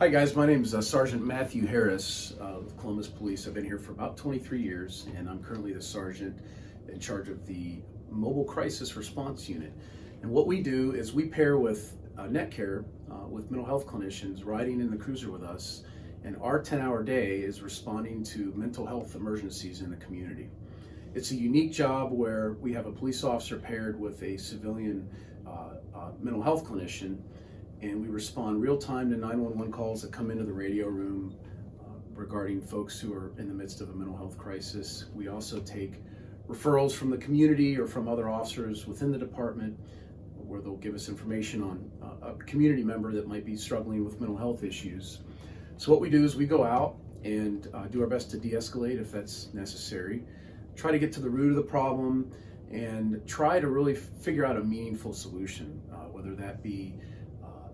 Hi guys, my name is Sergeant Matthew Harris with Columbus Police. I've been here for about 23 years and I'm currently the sergeant in charge of the Mobile Crisis Response Unit. And what we do is we pair with NetCare with mental health clinicians riding in the cruiser with us, and our 10-hour day is responding to mental health emergencies in the community. It's a unique job where we have a police officer paired with a civilian mental health clinician, and we respond real time to 911 calls that come into the radio room regarding folks who are in the midst of a mental health crisis. We also take referrals from the community or from other officers within the department where they'll give us information on a community member that might be struggling with mental health issues. So what we do is we go out and do our best to de-escalate if that's necessary, try to get to the root of the problem, and try to really figure out a meaningful solution, whether that be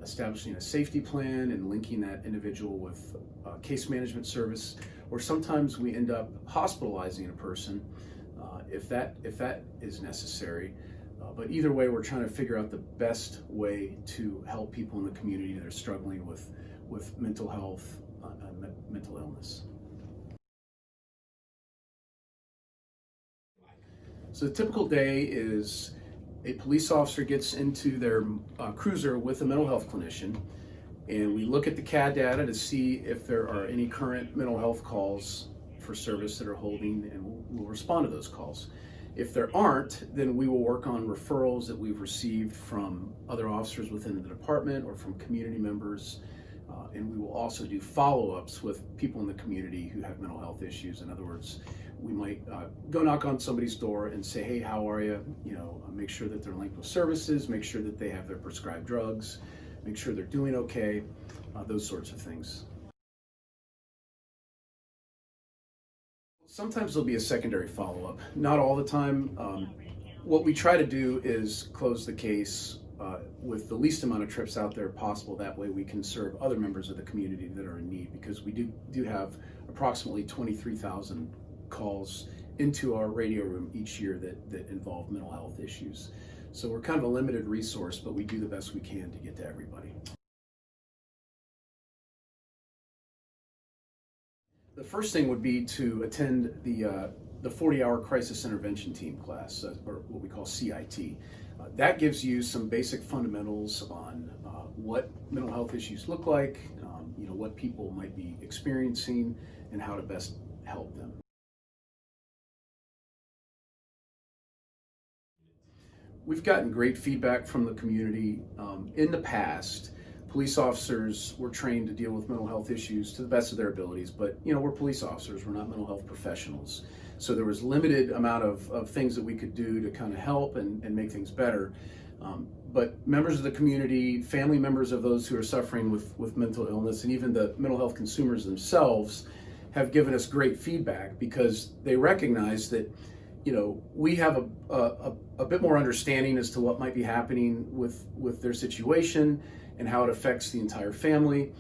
establishing a safety plan and linking that individual with case management service, or sometimes we end up hospitalizing a person if that is necessary. But either way, we're trying to figure out the best way to help people in the community that are struggling with mental health, mental illness. So the typical day is a police officer gets into their cruiser with a mental health clinician, and we look at the CAD data to see if there are any current mental health calls for service that are holding, and we'll respond to those calls. If there aren't, then we will work on referrals that we've received from other officers within the department or from community members, and we will also do follow-ups with people in the community who have mental health issues. In other words, we might go knock on somebody's door and say, hey, how are you? Make sure that they're linked with services, make sure that they have their prescribed drugs, make sure they're doing okay, those sorts of things. Sometimes there'll be a secondary follow-up, not all the time. What we try to do is close the case with the least amount of trips out there possible. That way we can serve other members of the community that are in need, because we do have approximately 23,000 calls into our radio room each year that involve mental health issues. So we're kind of a limited resource, but we do the best we can to get to everybody. The first thing would be to attend the 40-hour crisis intervention team class, or what we call CIT. That gives you some basic fundamentals on what mental health issues look like, what people might be experiencing, and how to best help them. We've gotten great feedback from the community. In the past, police officers were trained to deal with mental health issues to the best of their abilities, but we're police officers, we're not mental health professionals. So there was limited amount of things that we could do to kind of help and make things better. But members of the community, family members of those who are suffering with mental illness, and even the mental health consumers themselves have given us great feedback, because they recognize that we have a bit more understanding as to what might be happening with their situation and how it affects the entire family.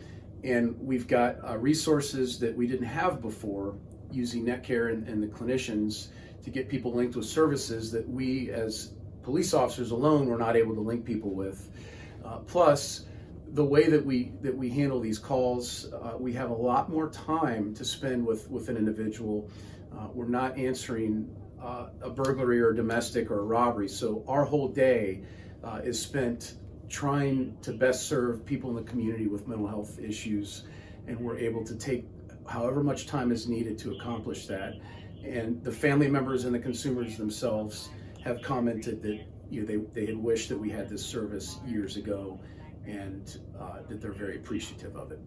And we've got resources that we didn't have before, using NetCare and the clinicians to get people linked with services that we as police officers alone were not able to link people with. Plus, the way that we handle these calls, we have a lot more time to spend with an individual. We're not answering a burglary or domestic or a robbery. So our whole day is spent trying to best serve people in the community with mental health issues, and we're able to take however much time is needed to accomplish that. And the family members and the consumers themselves have commented that they had wished that we had this service years ago, and that they're very appreciative of it.